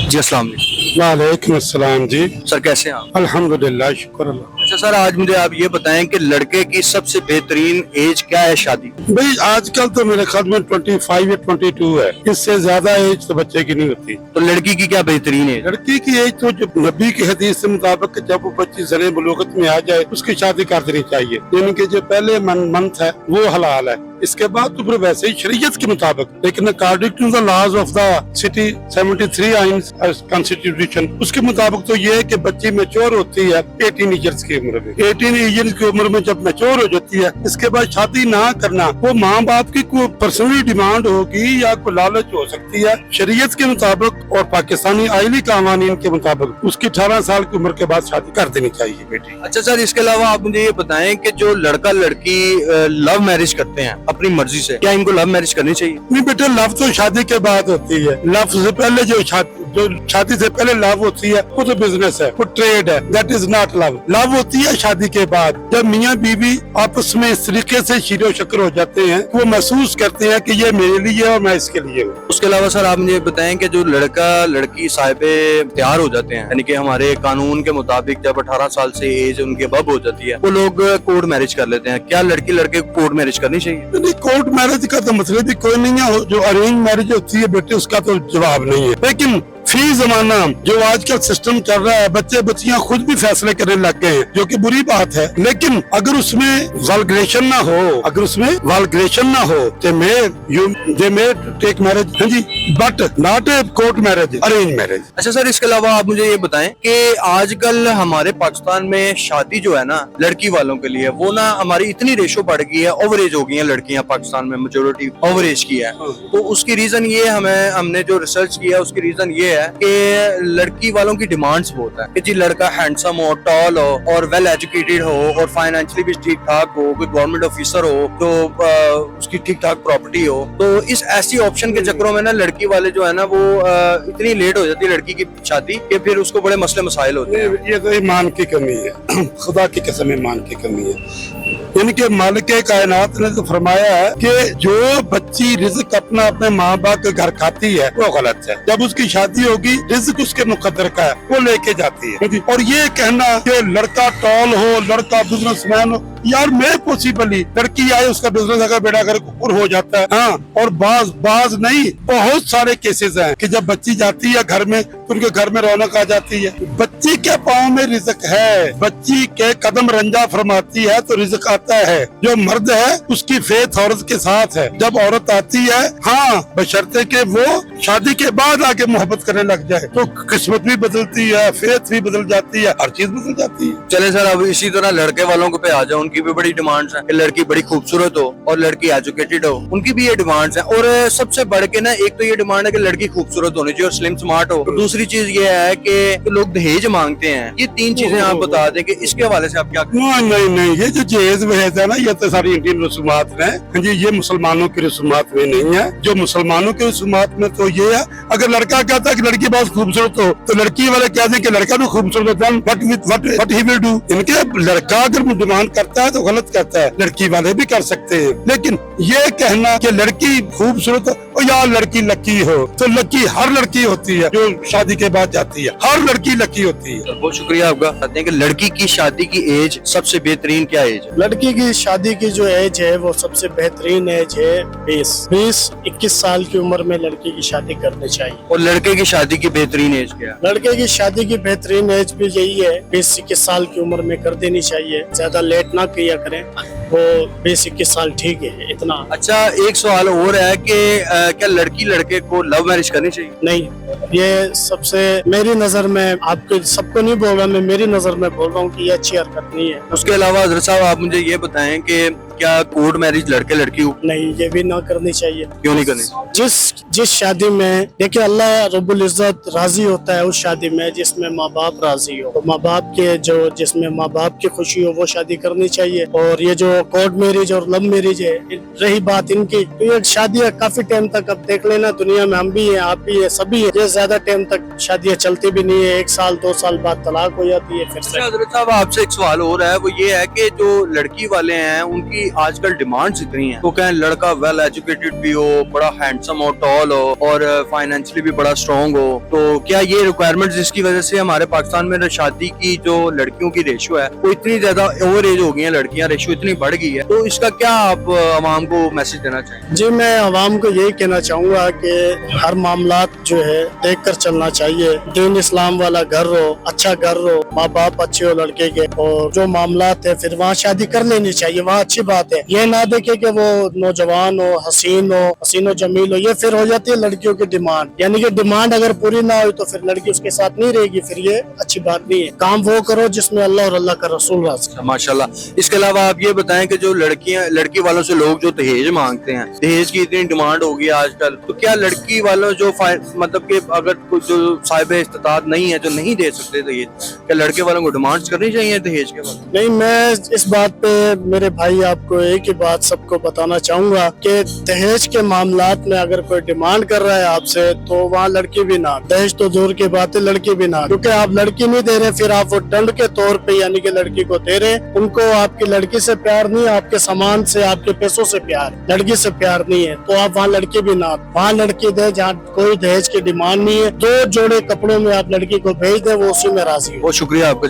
जी अस्सलाम वालेकुम। वालेकुम अस्सलाम जी। सर कैसे हैं आप? अल्हम्दुलिल्लाह, शुक्र अल्लाह। अच्छा सर, आज मुझे आप ये बताएं कि लड़के की सबसे बेहतरीन एज क्या है शादी? भाई आजकल तो मेरे ख्याल में 25 या 22 है, इससे ज्यादा एज तो बच्चे की नहीं होती। तो लड़की की क्या बेहतरीन एज? लड़की की एज तो जो नबी की हदीस के मुताबिक जब वो 25 सने बलूगत में आ जाए उसकी शादी कर देनी चाहिए, यानी कि जो पहले मंथ है वो हलाल है, इसके बाद तो फिर वैसे ही शरीयत के मुताबिक। लेकिन according to the laws of the city 73 आइन्स कॉन्स्टिट्यूशन, उसके मुताबिक तो ये है कि बच्ची मैच्योर होती है 18 ईयर्स की उम्र में। 18 ईयर्स की उम्र में जब मैच्योर हो जाती है, इसके बाद शादी ना करना वो माँ बाप की कोई पर्सनली डिमांड होगी या कोई लालच हो सकती है। शरीयत के मुताबिक और पाकिस्तानी आईनी कानून के मुताबिक उसकी 18 साल की उम्र के बाद शादी कर देनी चाहिए बेटी। अच्छा सर, इसके अलावा आप मुझे ये बताएं कि जो लड़का लड़की लव मैरिज करते हैं अपनी मर्जी से, क्या इनको लव मैरिज करनी चाहिए? नहीं बेटे, लव तो शादी के बाद होती है। लव से पहले जो शादी से पहले लव होती है वो तो बिजनेस है, वो ट्रेड है, that is not love. Love होती है शादी के बाद, जब मियाँ बीवी आपस में इस तरीके से शीरो शक्र हो जाते हैं, वो महसूस करते हैं कि ये मेरे लिए और मैं इसके लिए हूँ। उसके अलावा सर आप मुझे बताएं कि जो लड़का लड़की साहिबे तैयार हो जाते हैं, यानी कि हमारे कानून के मुताबिक जब 18 साल से एज उनके बब हो जाती है, वो लोग कोर्ट मैरिज कर लेते हैं, क्या लड़की लड़के को कोर्ट मैरिज करनी चाहिए? नहीं, कोर्ट मैरिज का तो मतलब भी कोई नहीं है। जो अरेंज मैरिज होती है बेटे, उसका तो जवाब नहीं है। लेकिन फी जमाना जो आजकल सिस्टम चल रहा है, बच्चे बच्चियां खुद भी फैसले करने लग गए हैं, जो कि बुरी बात है। लेकिन अगर उसमें वल्गरेशन ना हो, अगर उसमें वल्गरेशन ना हो, दे मे टेक मैरिज, हाँ जी, but not a court marriage, arrange marriage. अच्छा सर, इसके अलावा आप मुझे ये बताएं कि आजकल हमारे पाकिस्तान में शादी जो है ना लड़की वालों के लिए, वो ना हमारी इतनी रेशो बढ़ गई है, ओवरेज हो गई है लड़कियां पाकिस्तान में, मेजोरिटी ओवरेज की है। तो उसकी रीजन ये हमने जो रिसर्च किया उसकी रीजन ये है कि लड़की वालों की डिमांड्स बहुत है कि जी लड़का हैंडसम हो, टॉल हो और वेल एजुकेटेड हो और फाइनेंशियली भी ठीक ठाक हो, कोई गवर्नमेंट ऑफिसर हो, तो उसकी ठीक ठाक प्रॉपर्टी हो। तो इस ऐसी ऑप्शन के चक्करों में ना लड़की वाले जो है ना वो इतनी लेट हो जाती है लड़की की शादी कि फिर उसको बड़े मसले मसाइल होते हैं। ये तो ईमान की कमी है, खुदा की कसम ईमान की कमी है। यानी कि मालिक कायनात ने तो फरमाया है कि जो बच्ची रिज़्क अपने माँ बाप के घर खाती है वो गलत है। जब उसकी शादी होगी रिज़्क उसके मुकद्दर का है, वो लेके जाती है। और ये कहना कि लड़का टॉल हो, लड़का बिजनेसमैन हो, यार मैं पॉसिबली लड़की आए उसका बिजनेस अगर बेड़ा अगर ऊपर हो जाता है, हाँ, और बाज नहीं, बहुत सारे केसेस हैं कि जब बच्ची जाती है घर में तो उनके घर में रौनक आ जाती है। बच्ची के पाँव में रिज़्क है, बच्ची के कदम रंजा फरमाती है तो रिज़्क आता है। जो मर्द है उसकी फेथ औरत के साथ है। जब औरत आती है, हाँ, बशर्ते के वो शादी के बाद आके मोहब्बत करने लग जाए तो किस्मत भी बदलती है, फेथ भी बदल जाती है, हर चीज बदल जाती है। चले सर, अब इसी तरह लड़के वालों को पे आ जाओ, उनकी भी बड़ी डिमांड्स हैं कि लड़की बड़ी खूबसूरत हो और लड़की एजुकेटेड हो, उनकी भी ये डिमांड्स हैं। और सबसे बढ़ के ना एक तो ये डिमांड है कि लड़की खूबसूरत होनी चाहिए और स्लिम स्मार्ट हो। दूसरी चीज ये है कि लोग दहेज मांगते हैं। ये तीन चीजें आप बता दें कि इसके हवाले से आप क्या? नहीं, ये जो जहेज वहेज है ना, ये तो सारी इंडियन रसूमात है जी, ये मुसलमानों की रसूमात में नहीं है। जो मुसलमानों की रसूमात में तो ये है, अगर लड़का कहता है कि लड़की बहुत खूबसूरत हो तो लड़की वाले कहते हैं कि लड़का भी खूबसूरत होता है, व्हाट ही विल डू। इनके लड़का अगर डिमांड करता है तो गलत करता है, लड़की वाले भी कर सकते हैं। लेकिन ये कहना कि लड़की खूबसूरत हो या लड़की लकी हो, तो लकी हर लड़की होती है जो शादी के बाद जाती है, हर लड़की लकी होती है। बहुत शुक्रिया आपका। कहते हैं कि लड़की की शादी की एज सबसे बेहतरीन क्या एज है? लड़की की शादी की जो एज है वो सबसे बेहतरीन एज है 20-21 साल की उम्र में लड़की की शादी करनी चाहिए। और लड़के की शादी की बेहतरीन एज क्या है? लड़के की शादी की बेहतरीन एज भी यही है, 20-21 साल की उम्र में कर देनी चाहिए, ज्यादा लेट ना किया करें, वो 20-21 साल ठीक है इतना। अच्छा, एक सवाल और है कि क्या लड़की लड़के को लव मैरिज करनी चाहिए? नहीं, ये सबसे मेरी नजर में, आपके सबको नहीं बोल रहा मैं, मेरी नजर में बोल रहा हूँ कि ये अच्छी हरकत नहीं है। उसके अलावा हज़रत साहब आप मुझे ये बताएं कि क्या कोर्ट मैरिज लड़के लड़की हो? नहीं, ये भी ना करनी चाहिए। क्यों नहीं करनी? जिस शादी में देखिए अल्लाह रब्बुल इज्जत राजी होता है उस शादी में जिसमें माँ बाप राजी हो, तो माँ बाप के जो जिसमें माँ बाप की खुशी हो वो शादी करनी चाहिए। और ये जो कोर्ट मैरिज और लव मैरिज है, रही बात इनकी, तो ये शादियाँ काफी टाइम तक, अब देख लेना दुनिया में हम भी हैं, आप भी है, सभी है, ये ज्यादा टाइम तक शादियाँ चलती भी नहीं है, 1 साल 2 साल बाद तलाक हो जाती है फिर से। हज़रत साहब आपसे एक सवाल और है, वो ये है कि जो लड़की वाले हैं उनकी आजकल डिमांड्स इतनी हैं, तो कहें लड़का वेल एजुकेटेड भी हो, बड़ा हैंडसम हो, टॉल हो और फाइनेंशियली भी बड़ा स्ट्रॉन्ग हो, तो क्या ये रिक्वायरमेंट्स जिसकी वजह से हमारे पाकिस्तान में शादी की जो लड़कियों की रेशो है वो इतनी ज्यादा ओवर एज हो गई है, लड़कियां रेशो इतनी बढ़ गई है, तो इसका क्या आप आवाम को मैसेज देना चाहेंगे? जी, मैं आवाम को यही कहना चाहूँगा कि हर मामलात जो है देख कर चलना चाहिए। दीन इस्लाम वाला घर हो, अच्छा घर हो, माँ बाप अच्छे हो लड़के के, और जो मामलात है फिर वहाँ शादी कर लेनी चाहिए, वहाँ अच्छी बात है। ये ना देखे कि वो नौजवान हो, हसीन जमील हो, ये फिर हो जाती है लड़कियों की डिमांड। यानी कि डिमांड अगर पूरी ना हो तो फिर लड़की उसके साथ नहीं रहेगी, फिर ये अच्छी बात नहीं है। काम वो करो जिसमें अल्लाह और अल्लाह का रसूल राज़ी। माशाल्लाह। इसके अलावा आप ये बताएं कि जो लड़की वालों से लोग जो दहेज मांगते हैं, दहेज की इतनी डिमांड हो गई आजकल, तो क्या लड़की वालों जो मतलब कि अगर कुछ जो साहिब इस्तिताअत नहीं है, जो नहीं दे सकते दहेज, क्या लड़के वालों को डिमांड्स करनी चाहिए दहेज के बाद? नहीं, मैं इस बात पे मेरे भाई आपको एक ही बात सबको बताना चाहूंगा कि दहेज के मामलात में अगर कोई डिमांड कर रहा है आपसे तो वहाँ लड़की भी ना, दहेज तो दूर की बात है, लड़की भी ना, क्योंकि आप लड़की नहीं दे रहे, फिर आप वो दंड के तौर पे यानी कि लड़की को दे रहे। उनको आपकी लड़की से प्यार नहीं, आपके सामान से, आपके पैसों से प्यार, लड़की से प्यार नहीं है, तो आप वहाँ लड़की भी ना, वहाँ लड़की दे जहाँ कोई दहेज की डिमांड नहीं है। 2 जोड़े कपड़ों में आप लड़की को भेज दे, वो उसी में राजी हो। बहुत शुक्रिया आपका।